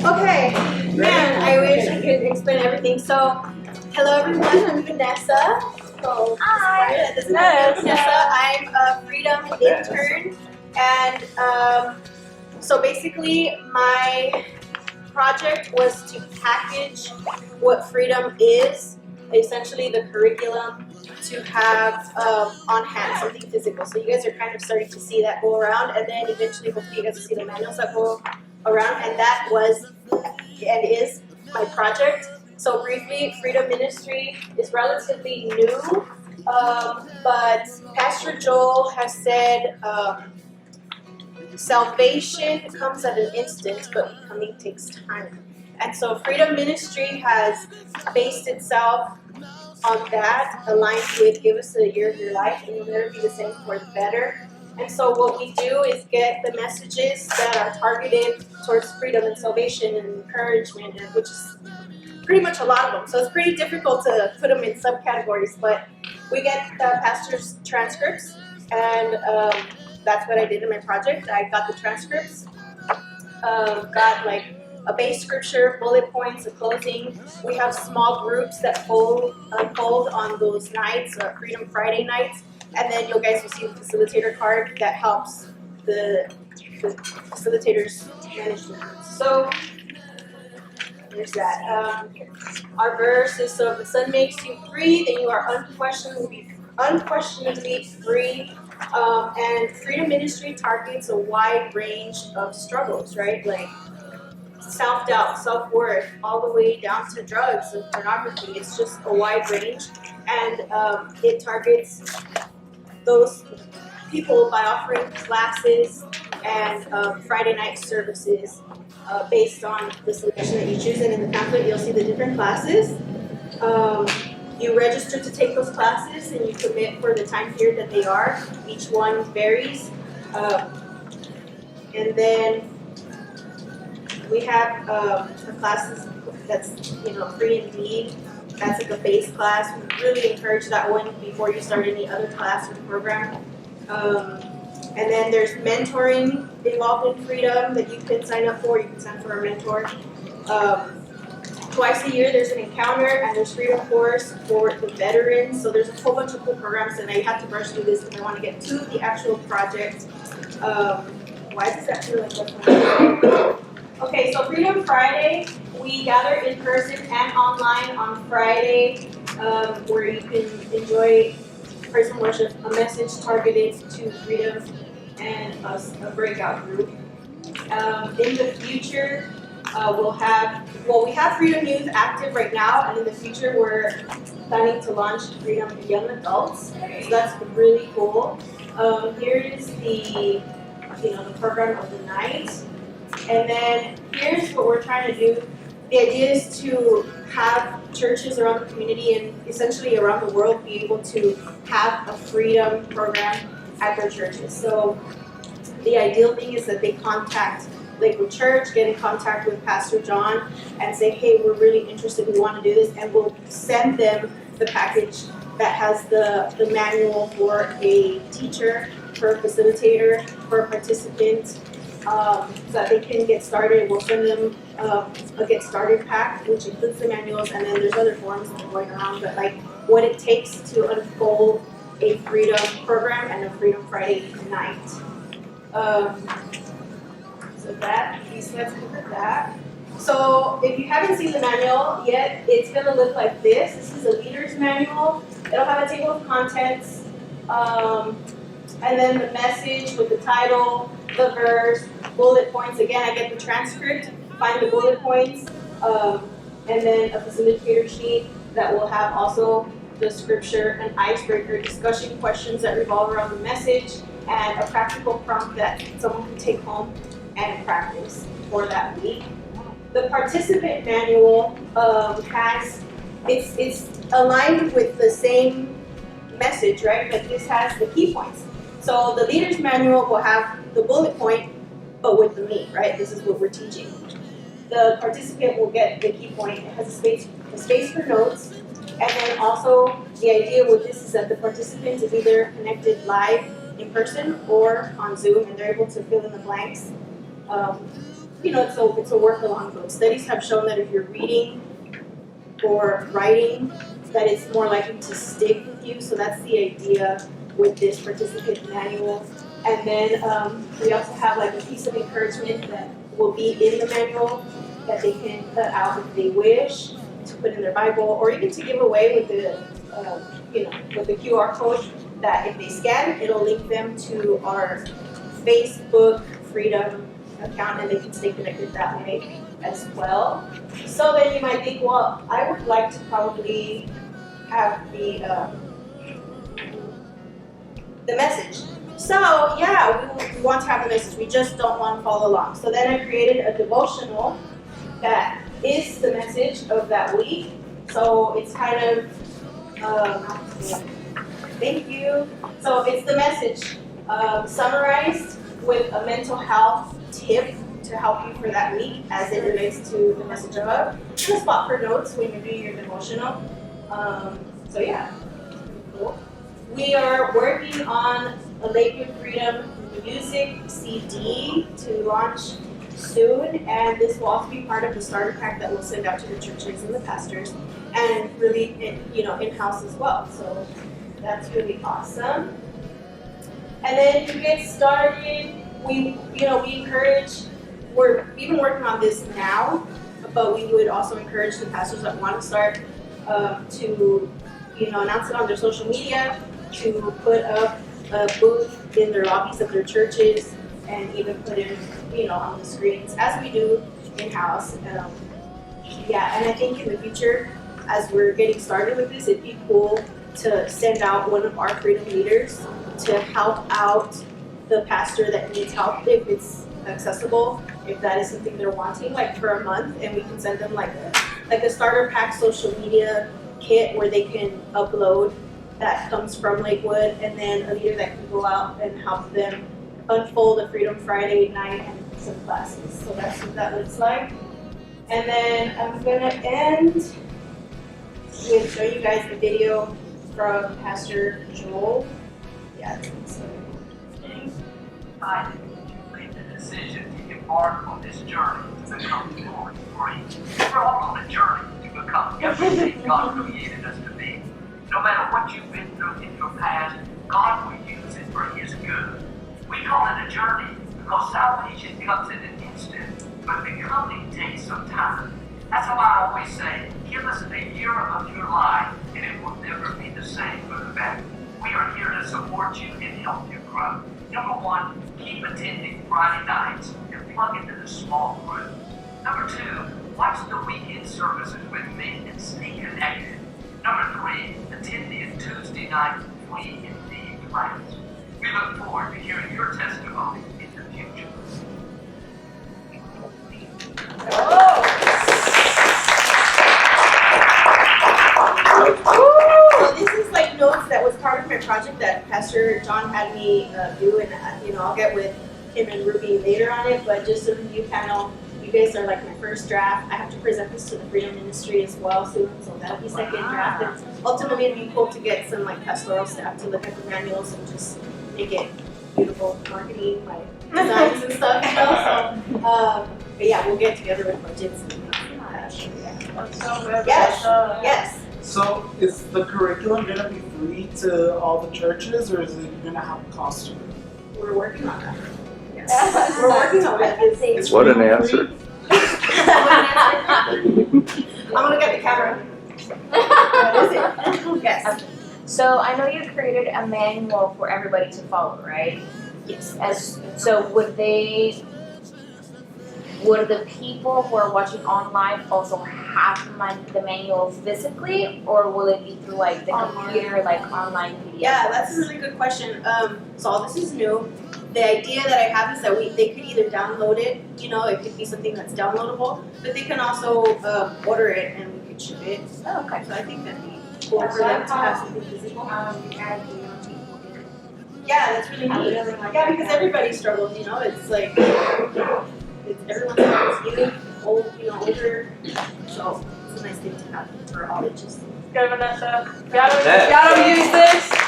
Okay, man, I wish I could explain everything. So, hello everyone, I'm Vanessa. So, Hi. this is Vanessa. I'm a Freedom intern, and so basically my project was to package what Freedom is, essentially the curriculum, to have on hand something physical. So you guys are kind of starting to see that go around, and then eventually hopefully you guys will see the manuals that go around, and that was and is my project. So briefly, Freedom Ministry is relatively new, but Pastor Joel has said salvation comes at an instant, but becoming takes time. And so Freedom Ministry has based itself on that, aligned with give us a year of your life and you'll never be the same for the better. And so what we do is get the messages that are targeted towards freedom and salvation and encouragement, which is pretty much a lot of them. So it's pretty difficult to put them in subcategories, but we get the pastor's transcripts, and that's what I did in my project. I got the transcripts, got like a base scripture, bullet points, a closing. We have small groups that unfold on those nights, Freedom Friday nights, and then you guys will see the facilitator card that helps the facilitators manage the groups. So there's that. Our verse is, so if the Son makes you free, then you are unquestionably free. And Freedom Ministry targets a wide range of struggles, right? Like self-doubt, self-worth, all the way down to drugs and pornography. It's just a wide range, and it targets those people by offering classes and Friday night services based on the selection that you choose. And in the pamphlet, you'll see the different classes. You register to take those classes, and you commit for the time period that they are. Each one varies, and then we have the classes that's free indeed. That's like a base class. We really encourage that one before you start any other class or program. And then there's mentoring involved in Freedom that you can sign up for. You can sign up for a mentor. Twice a year there's an encounter, and there's Freedom Course for the veterans. So there's a whole bunch of cool programs, and I have to brush through this because I want to get to the actual project. Why does that feel like that? Okay, so Freedom Friday, we gather in person and online on Friday, where you can enjoy praise and worship, a message targeted to freedom, and a breakout group. In the future, we have Freedom Youth active right now, and in the future we're planning to launch Freedom Young Adults. So that's really cool. Here is the program of the night. And then here's what we're trying to do. The idea is to have churches around the community and essentially around the world be able to have a freedom program at their churches. So the ideal thing is that they contact Lakewood Church, get in contact with Pastor John, and say, hey, we're really interested, we want to do this, and we'll send them the package that has the manual for a teacher, for a facilitator, for a participant, so that they can get started. We'll send them a get started pack, which includes the manuals, and then there's other forms that are going around, but like what it takes to unfold a freedom program and a Freedom Friday night. So let's look at that. So if you haven't seen the manual yet, it's going to look like this. This is a leader's manual. It'll have a table of contents, and then the message with the title, the verse, bullet points. Again, I get the transcript, find the bullet points, and then a facilitator sheet that will have also the scripture, an icebreaker, discussion questions that revolve around the message, and a practical prompt that someone can take home and practice for that week. The participant manual it's aligned with the same message, right? Like this has the key points. So the leader's manual will have the bullet point, but with the meat, right? This is what we're teaching. The participant will get the key point. It has a space for notes, and then also the idea with this is that the participant is either connected live in person or on Zoom, and they're able to fill in the blanks it's a work along book. Studies have shown that if you're reading or writing, that it's more likely to stick with you. So that's the idea with this participant manual. And then we also have like a piece of encouragement that will be in the manual that they can cut out if they wish to put in their Bible, or even to give away with the QR code that if they scan, it'll link them to our Facebook Freedom account, and they can stay connected that way as well. So then you might think, well, I would like to probably have the message. So yeah, we want to have the message. We just don't want to follow along. So then I created a devotional that is the message of that week. So it's kind of thank you. So it's the message summarized with a mental health tip to help you for that week as it relates to the message above. And a spot for notes when you're doing your devotional. So yeah, cool. We are working on a Lakewood Freedom music CD to launch soon, and this will also be part of the starter pack that we'll send out to the churches and the pastors, and really in-house as well. So that's really awesome. And then to get started, we encourage. We've been working on this now, but we would also encourage the pastors that want to start to announce it on their social media, to put up a booth in their lobbies of their churches, and even put it on the screens as we do in-house. And I think in the future, as we're getting started with this, it'd be cool to send out one of our freedom leaders to help out the pastor that needs help if it's accessible, if that is something they're wanting, like for a month, and we can send them like a starter pack social media kit where they can upload that comes from Lakewood, and then a leader that can go out and help them unfold a Freedom Friday night and some classes. So that's what that looks like. And then I'm gonna end with showing you guys the video from Pastor Joel. Yeah, it's I made the decision to embark on this journey to become glory free. We're all on a journey to become everything God created us to be. No matter what you've been through in your past, God will use it for His good. We call it a journey because salvation comes in an instant, but becoming takes some time. That's why I always say, give us a year of your life, and it will never be the same for the better. We are here to support you and help you grow. Number one, keep attending Friday nights and plug into the small group. Number two, watch the weekend services with me and stay connected. Number three, attend the Tuesday night free indeed class. We look forward to hearing your testimony in the future. So this is like notes that was part of my project that Pastor John had me do, and I'll get with him and Ruby later on it. But just a review panel. You guys are like my first draft. I have to present this to the Freedom Ministry as well soon, so that'll be second draft. And ultimately, it'd be cool to get some like pastoral staff to look at the manuals and just make it beautiful marketing, like designs and stuff. So, but yeah, we'll get together with budgets and yes. So is the curriculum going to be free to all the churches, or is it going to have a cost to it? We're working on that. Yes. We're working on that. What an answer. I'm gonna get the camera. What is it? Yes. So I know you created a manual for everybody to follow, right? Yes. So would the people who are watching online also have the manual physically, or will it be through like the computer, like online PDF? Yeah, that's a really good question. So all this is new. The idea that I have is that they could either download it, it could be something that's downloadable, but they can also order it and we could ship it. Oh, okay. So I think that'd be cool for them to have something physical. Yeah, that's really neat. Yeah, because everybody struggles, it's like, everyone struggles, youth, old, older, so it's a nice thing to have for all ages. Go, Vanessa. Gotta use this.